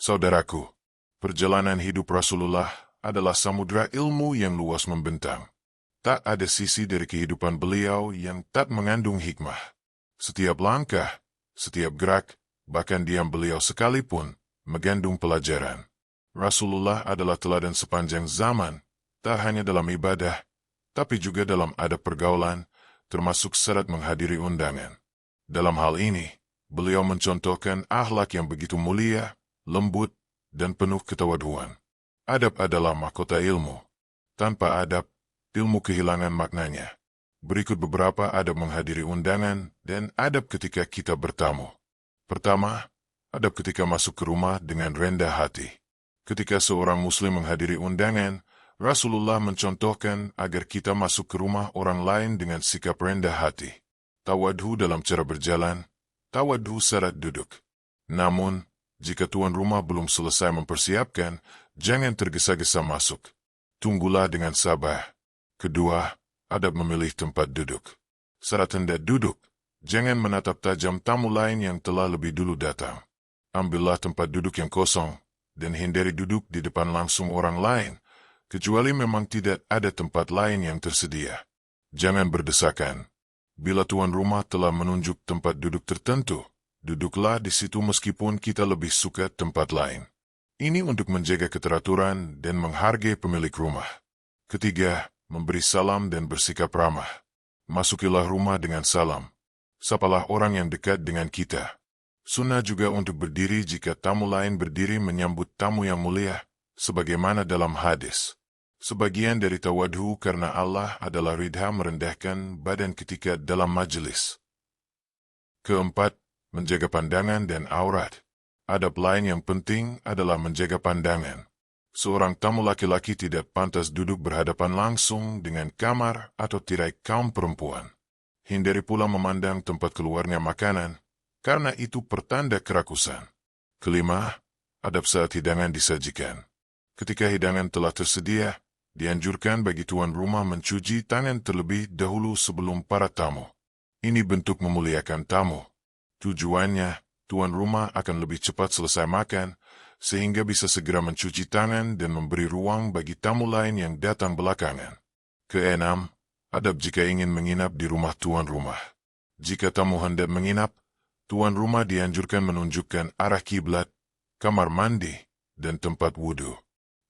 Saudaraku, perjalanan hidup Rasulullah adalah samudera ilmu yang luas membentang. Tak ada sisi dari kehidupan beliau yang tak mengandung hikmah. Setiap langkah, setiap gerak, bahkan diam beliau sekalipun, mengandung pelajaran. Rasulullah adalah teladan sepanjang zaman, tak hanya dalam ibadah, tapi juga dalam adab pergaulan, termasuk syarat menghadiri undangan. Dalam hal ini, beliau mencontohkan akhlak yang begitu mulia, lembut, dan penuh ketawaduan. Adab adalah mahkota ilmu. Tanpa adab, ilmu kehilangan maknanya. Berikut beberapa adab menghadiri undangan dan adab ketika kita bertamu. Pertama, adab ketika masuk ke rumah dengan rendah hati. Ketika seorang muslim menghadiri undangan, Rasulullah mencontohkan agar kita masuk ke rumah orang lain dengan sikap rendah hati. Tawadhu dalam cara berjalan, tawadhu syarat duduk. Namun, jika tuan rumah belum selesai mempersiapkan, jangan tergesa-gesa masuk. Tunggulah dengan sabar. Kedua, adab memilih tempat duduk. Saat hendak duduk, jangan menatap tajam tamu lain yang telah lebih dulu datang. Ambillah tempat duduk yang kosong, dan hindari duduk di depan langsung orang lain, kecuali memang tidak ada tempat lain yang tersedia. Jangan berdesakan. Bila tuan rumah telah menunjuk tempat duduk tertentu, duduklah di situ meskipun kita lebih suka tempat lain. Ini untuk menjaga keteraturan dan menghargai pemilik rumah. Ketiga, memberi salam dan bersikap ramah. Masukilah rumah dengan salam. Sapalah orang yang dekat dengan kita. Sunnah juga untuk berdiri jika tamu lain berdiri menyambut tamu yang mulia, sebagaimana dalam hadis. Sebagian dari tawadhu karena Allah adalah ridha merendahkan badan ketika dalam majelis. Keempat, menjaga pandangan dan aurat. Adab lain yang penting adalah menjaga pandangan. Seorang tamu laki-laki tidak pantas duduk berhadapan langsung dengan kamar atau tirai kaum perempuan. Hindari pula memandang tempat keluarnya makanan, karena itu pertanda kerakusan. Kelima, adab saat hidangan disajikan. Ketika hidangan telah tersedia, dianjurkan bagi tuan rumah mencuci tangan terlebih dahulu sebelum para tamu. Ini bentuk memuliakan tamu. Tujuannya, tuan rumah akan lebih cepat selesai makan, sehingga bisa segera mencuci tangan dan memberi ruang bagi tamu lain yang datang belakangan. Keenam, adab jika ingin menginap di rumah tuan rumah. Jika tamu hendak menginap, tuan rumah dianjurkan menunjukkan arah kiblat, kamar mandi, dan tempat wudhu.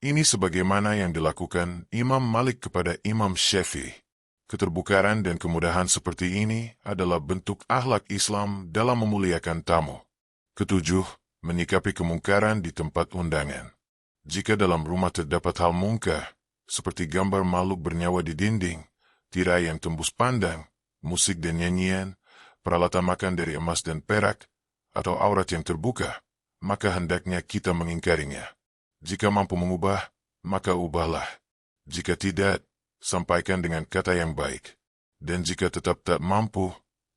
Ini sebagaimana yang dilakukan Imam Malik kepada Imam Syafi'i. Keterbukaan dan kemudahan seperti ini adalah bentuk akhlak Islam dalam memuliakan tamu. Ketujuh, menyikapi kemungkaran di tempat undangan. Jika dalam rumah terdapat hal mungkar, seperti gambar makhluk bernyawa di dinding, tirai yang tembus pandang, musik dan nyanyian, peralatan makan dari emas dan perak, atau aurat yang terbuka, maka hendaknya kita mengingkarinya. Jika mampu mengubah, maka ubahlah. Jika tidak, sampaikan dengan kata yang baik. Dan jika tetap tak mampu,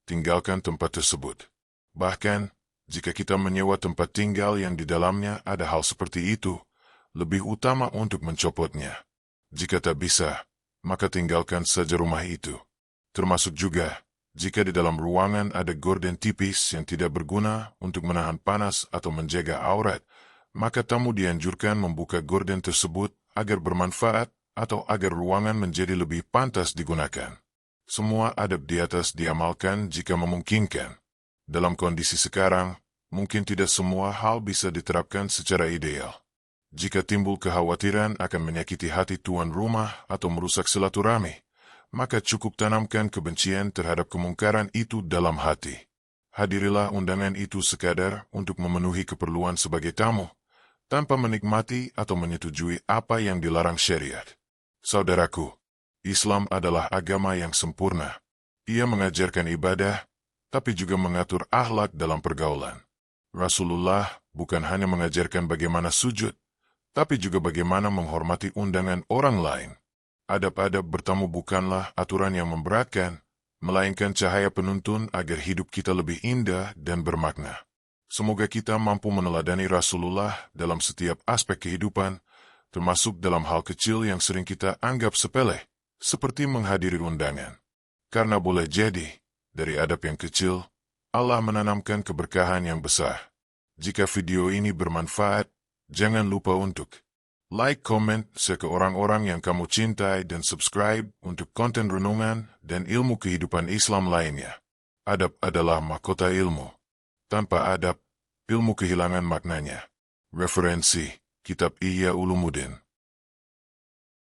tinggalkan tempat tersebut. Bahkan, jika kita menyewa tempat tinggal yang di dalamnya ada hal seperti itu, lebih utama untuk mencopotnya. Jika tak bisa, maka tinggalkan saja rumah itu. Termasuk juga, jika di dalam ruangan ada gorden tipis yang tidak berguna untuk menahan panas atau menjaga aurat, maka tamu dianjurkan membuka gorden tersebut agar bermanfaat atau agar ruangan menjadi lebih pantas digunakan. Semua adab di atas diamalkan jika memungkinkan. Dalam kondisi sekarang, mungkin tidak semua hal bisa diterapkan secara ideal. Jika timbul kekhawatiran akan menyakiti hati tuan rumah atau merusak silaturahmi, maka cukup tanamkan kebencian terhadap kemungkaran itu dalam hati. Hadirilah undangan itu sekadar untuk memenuhi keperluan sebagai tamu, tanpa menikmati atau menyetujui apa yang dilarang syariat. Saudaraku, Islam adalah agama yang sempurna. Ia mengajarkan ibadah, tapi juga mengatur akhlak dalam pergaulan. Rasulullah bukan hanya mengajarkan bagaimana sujud, tapi juga bagaimana menghormati undangan orang lain. Adab-adab bertamu bukanlah aturan yang memberatkan, melainkan cahaya penuntun agar hidup kita lebih indah dan bermakna. Semoga kita mampu meneladani Rasulullah dalam setiap aspek kehidupan, termasuk dalam hal kecil yang sering kita anggap sepele, seperti menghadiri undangan. Karena boleh jadi, dari adab yang kecil, Allah menanamkan keberkahan yang besar. Jika video ini bermanfaat, Jangan lupa untuk like, comment, share ke orang-orang yang kamu cintai, dan subscribe untuk konten renungan dan ilmu kehidupan Islam lainnya. Adab adalah mahkota ilmu. Tanpa adab, ilmu kehilangan maknanya. Referensi: Kitab Ihya Ulumuddin.